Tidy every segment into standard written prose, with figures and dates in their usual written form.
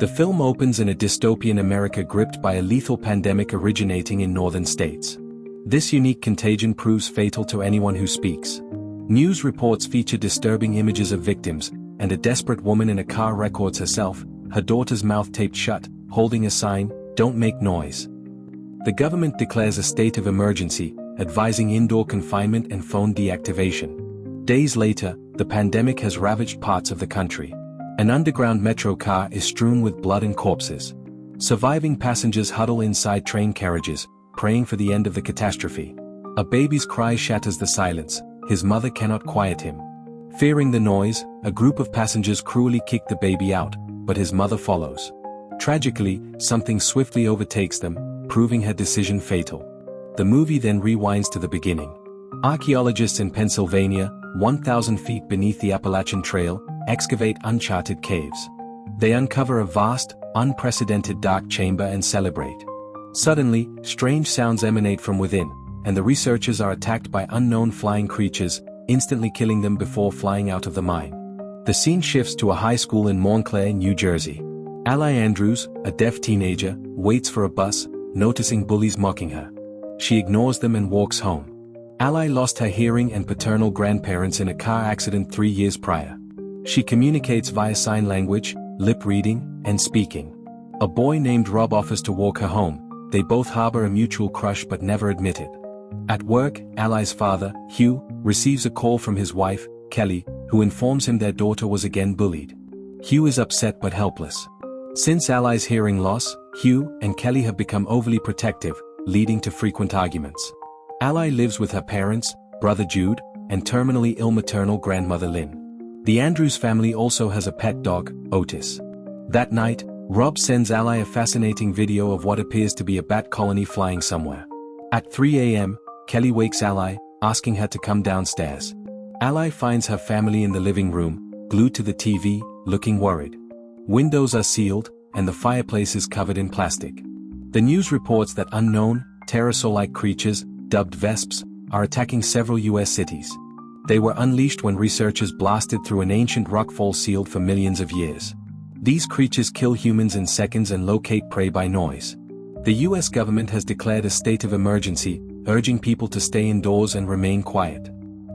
The film opens in a dystopian America gripped by a lethal pandemic originating in northern states. This unique contagion proves fatal to anyone who speaks. News reports feature disturbing images of victims, and a desperate woman in a car records herself, her daughter's mouth taped shut, holding a sign, "Don't make noise." The government declares a state of emergency, advising indoor confinement and phone deactivation. Days later, the pandemic has ravaged parts of the country. An underground metro car is strewn with blood and corpses. Surviving passengers huddle inside train carriages, praying for the end of the catastrophe. A baby's cry shatters the silence, his mother cannot quiet him. Fearing the noise, a group of passengers cruelly kick the baby out, but his mother follows. Tragically, something swiftly overtakes them, proving her decision fatal. The movie then rewinds to the beginning. Archaeologists in Pennsylvania, 1,000 feet beneath the Appalachian Trail, excavate uncharted caves. They uncover a vast, unprecedented dark chamber and celebrate. Suddenly, strange sounds emanate from within, and the researchers are attacked by unknown flying creatures, instantly killing them before flying out of the mine. The scene shifts to a high school in Montclair, New Jersey. Ally Andrews, a deaf teenager, waits for a bus, noticing bullies mocking her. She ignores them and walks home. Ally lost her hearing and paternal grandparents in a car accident 3 years prior. She communicates via sign language, lip reading, and speaking. A boy named Rob offers to walk her home. They both harbor a mutual crush but never admit it. At work, Ally's father, Hugh, receives a call from his wife, Kelly, who informs him their daughter was again bullied. Hugh is upset but helpless. Since Ally's hearing loss, Hugh and Kelly have become overly protective, leading to frequent arguments. Ally lives with her parents, brother Jude, and terminally ill maternal grandmother Lynn. The Andrews family also has a pet dog, Otis. That night, Rob sends Ally a fascinating video of what appears to be a bat colony flying somewhere. At 3 a.m., Kelly wakes Ally, asking her to come downstairs. Ally finds her family in the living room, glued to the TV, looking worried. Windows are sealed, and the fireplace is covered in plastic. The news reports that unknown, pterosaur-like creatures, dubbed Vesps, are attacking several U.S. cities. They were unleashed when researchers blasted through an ancient rockfall sealed for millions of years. These creatures kill humans in seconds and locate prey by noise. The U.S. government has declared a state of emergency, urging people to stay indoors and remain quiet.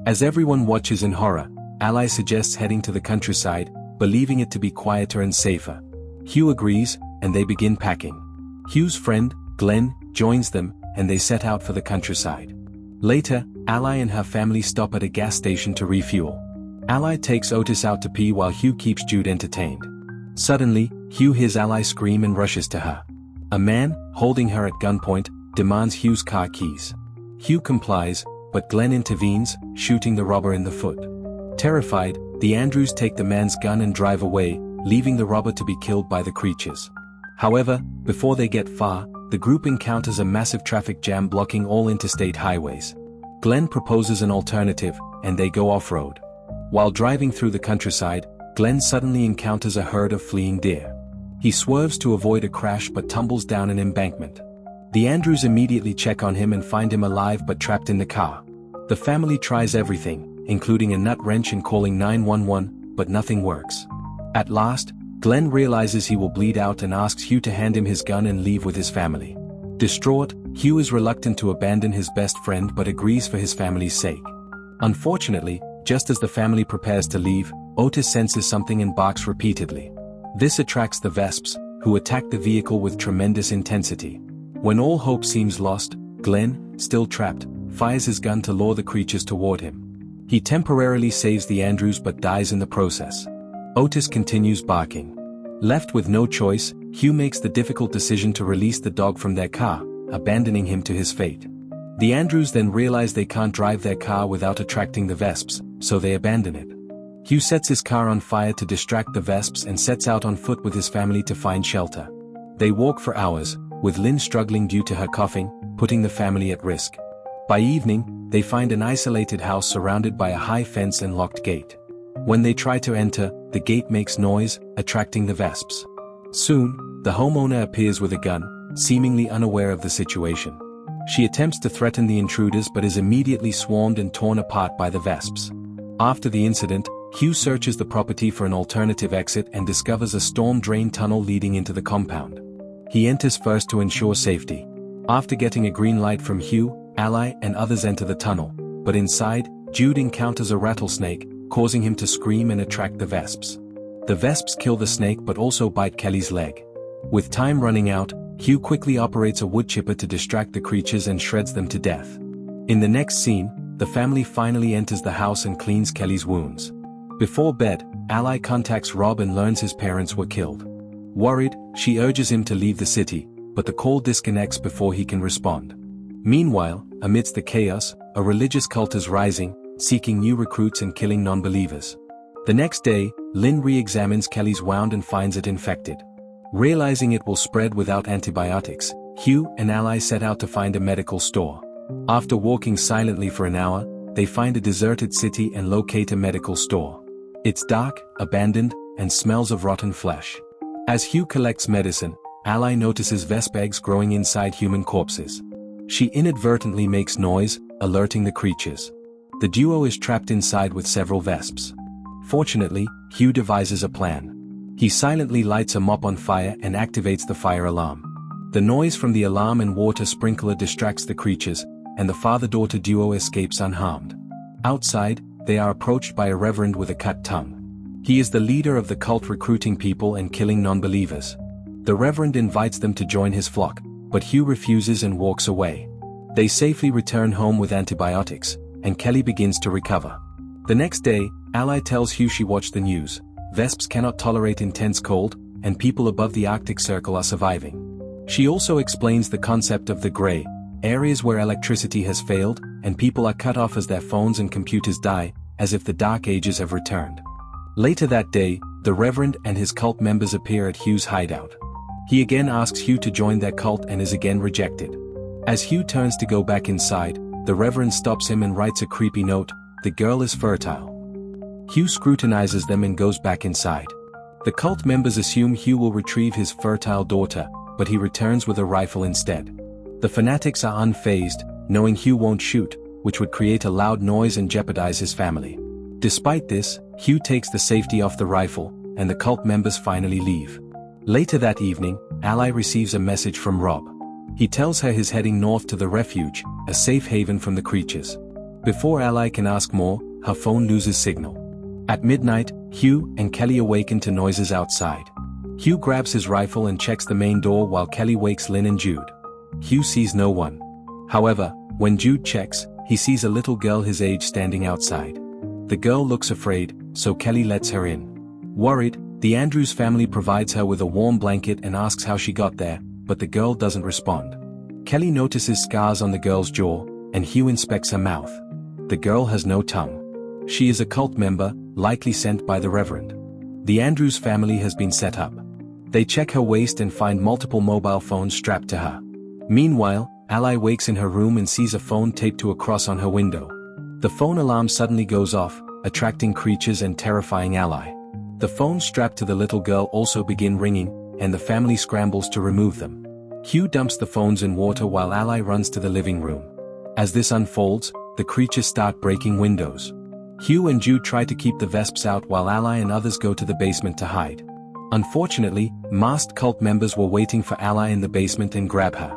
As everyone watches in horror, Ally suggests heading to the countryside, believing it to be quieter and safer. Hugh agrees, and they begin packing. Hugh's friend, Glenn, joins them, and they set out for the countryside. Later, Ally and her family stop at a gas station to refuel. Ally takes Otis out to pee while Hugh keeps Jude entertained. Suddenly, Hugh hears Ally scream and rushes to her. A man, holding her at gunpoint, demands Hugh's car keys. Hugh complies, but Glenn intervenes, shooting the robber in the foot. Terrified, the Andrews take the man's gun and drive away, leaving the robber to be killed by the creatures. However, before they get far, the group encounters a massive traffic jam blocking all interstate highways. Glenn proposes an alternative, and they go off-road. While driving through the countryside, Glenn suddenly encounters a herd of fleeing deer. He swerves to avoid a crash but tumbles down an embankment. The Andrews immediately check on him and find him alive but trapped in the car. The family tries everything, including a nut wrench and calling 911, but nothing works. At last, Glenn realizes he will bleed out and asks Hugh to hand him his gun and leave with his family. Distraught, Hugh is reluctant to abandon his best friend but agrees for his family's sake. Unfortunately, just as the family prepares to leave, Otis senses something and barks repeatedly. This attracts the Vesps, who attack the vehicle with tremendous intensity. When all hope seems lost, Glenn, still trapped, fires his gun to lure the creatures toward him. He temporarily saves the Andrews but dies in the process. Otis continues barking. Left with no choice, Hugh makes the difficult decision to release the dog from their car, abandoning him to his fate. The Andrews then realize they can't drive their car without attracting the Vesps, so they abandon it. Hugh sets his car on fire to distract the Vesps and sets out on foot with his family to find shelter. They walk for hours, with Lynn struggling due to her coughing, putting the family at risk. By evening, they find an isolated house surrounded by a high fence and locked gate. When they try to enter, the gate makes noise, attracting the Vesps. Soon, the homeowner appears with a gun, seemingly unaware of the situation. She attempts to threaten the intruders but is immediately swarmed and torn apart by the Vesps. After the incident, Hugh searches the property for an alternative exit and discovers a storm drain tunnel leading into the compound. He enters first to ensure safety. After getting a green light from Hugh, Ally and others enter the tunnel, but inside, Jude encounters a rattlesnake, causing him to scream and attract the Vesps. The Vesps kill the snake but also bite Kelly's leg. With time running out, Hugh quickly operates a wood chipper to distract the creatures and shreds them to death. In the next scene, the family finally enters the house and cleans Kelly's wounds. Before bed, Ally contacts Rob and learns his parents were killed. Worried, she urges him to leave the city, but the call disconnects before he can respond. Meanwhile, amidst the chaos, a religious cult is rising, seeking new recruits and killing non-believers. The next day, Lynn re-examines Kelly's wound and finds it infected. Realizing it will spread without antibiotics, Hugh and Ally set out to find a medical store. After walking silently for an hour, they find a deserted city and locate a medical store. It's dark, abandoned, and smells of rotten flesh. As Hugh collects medicine, Ally notices Vesp eggs growing inside human corpses. She inadvertently makes noise, alerting the creatures. The duo is trapped inside with several Vesps. Fortunately, Hugh devises a plan. He silently lights a mop on fire and activates the fire alarm. The noise from the alarm and water sprinkler distracts the creatures, and the father-daughter duo escapes unharmed. Outside, they are approached by a reverend with a cut tongue. He is the leader of the cult recruiting people and killing non-believers. The reverend invites them to join his flock, but Hugh refuses and walks away. They safely return home with antibiotics, and Kelly begins to recover. The next day, Ally tells Hugh she watched the news. Vesps cannot tolerate intense cold, and people above the Arctic Circle are surviving. She also explains the concept of the Grey, areas where electricity has failed, and people are cut off as their phones and computers die, as if the Dark Ages have returned. Later that day, the Reverend and his cult members appear at Hugh's hideout. He again asks Hugh to join their cult and is again rejected. As Hugh turns to go back inside, the Reverend stops him and writes a creepy note, "The girl is fertile." Hugh scrutinizes them and goes back inside. The cult members assume Hugh will retrieve his fertile daughter, but he returns with a rifle instead. The fanatics are unfazed, knowing Hugh won't shoot, which would create a loud noise and jeopardize his family. Despite this, Hugh takes the safety off the rifle, and the cult members finally leave. Later that evening, Ally receives a message from Rob. He tells her he's heading north to the refuge, a safe haven from the creatures. Before Ally can ask more, her phone loses signal. At midnight, Hugh and Kelly awaken to noises outside. Hugh grabs his rifle and checks the main door while Kelly wakes Lynn and Jude. Hugh sees no one. However, when Jude checks, he sees a little girl his age standing outside. The girl looks afraid, so Kelly lets her in. Worried, the Andrews family provides her with a warm blanket and asks how she got there, but the girl doesn't respond. Kelly notices scars on the girl's jaw, and Hugh inspects her mouth. The girl has no tongue. She is a cult member, likely sent by the Reverend. The Andrews family has been set up. They check her waist and find multiple mobile phones strapped to her. Meanwhile, Ally wakes in her room and sees a phone taped to a cross on her window. The phone alarm suddenly goes off, attracting creatures and terrifying Ally. The phones strapped to the little girl also begin ringing, and the family scrambles to remove them. Hugh dumps the phones in water while Ally runs to the living room. As this unfolds, the creatures start breaking windows. Hugh and Jude try to keep the Vesps out while Ally and others go to the basement to hide. Unfortunately, masked cult members were waiting for Ally in the basement and grab her.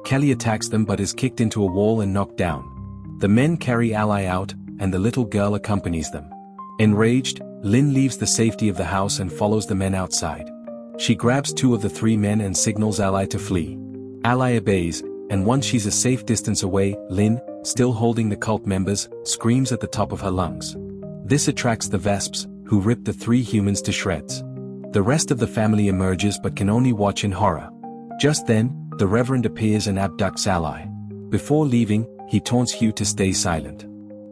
Kelly attacks them but is kicked into a wall and knocked down. The men carry Ally out, and the little girl accompanies them. Enraged, Lynn leaves the safety of the house and follows the men outside. She grabs two of the three men and signals Ally to flee. Ally obeys, and once she's a safe distance away, Lynn, still holding the cult members, screams at the top of her lungs. This attracts the Vesps, who rip the three humans to shreds. The rest of the family emerges but can only watch in horror. Just then, the Reverend appears and abducts Ally. Before leaving, he taunts Hugh to stay silent.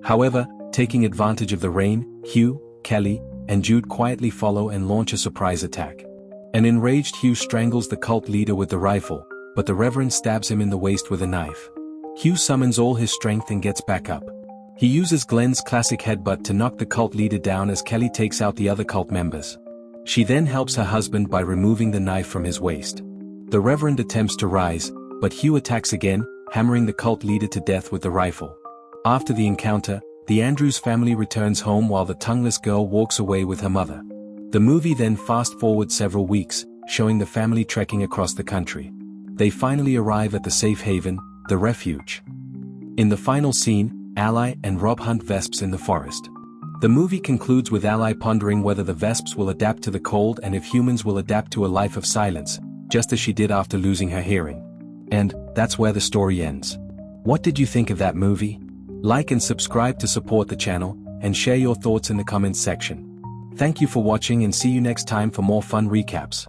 However, taking advantage of the rain, Hugh, Kelly, and Jude quietly follow and launch a surprise attack. An enraged Hugh strangles the cult leader with the rifle, but the Reverend stabs him in the waist with a knife. Hugh summons all his strength and gets back up. He uses Glenn's classic headbutt to knock the cult leader down as Kelly takes out the other cult members. She then helps her husband by removing the knife from his waist. The Reverend attempts to rise, but Hugh attacks again, hammering the cult leader to death with the rifle. After the encounter, The Andrews family returns home while the tongueless girl walks away with her mother. The movie then fast-forwards several weeks, showing the family trekking across the country. They finally arrive at the safe haven, the refuge. In the final scene, Ally and Rob hunt Vesps in the forest. The movie concludes with Ally pondering whether the Vesps will adapt to the cold and if humans will adapt to a life of silence, just as she did after losing her hearing. And that's where the story ends. What did you think of that movie? Like and subscribe to support the channel, and share your thoughts in the comments section. Thank you for watching and see you next time for more fun recaps.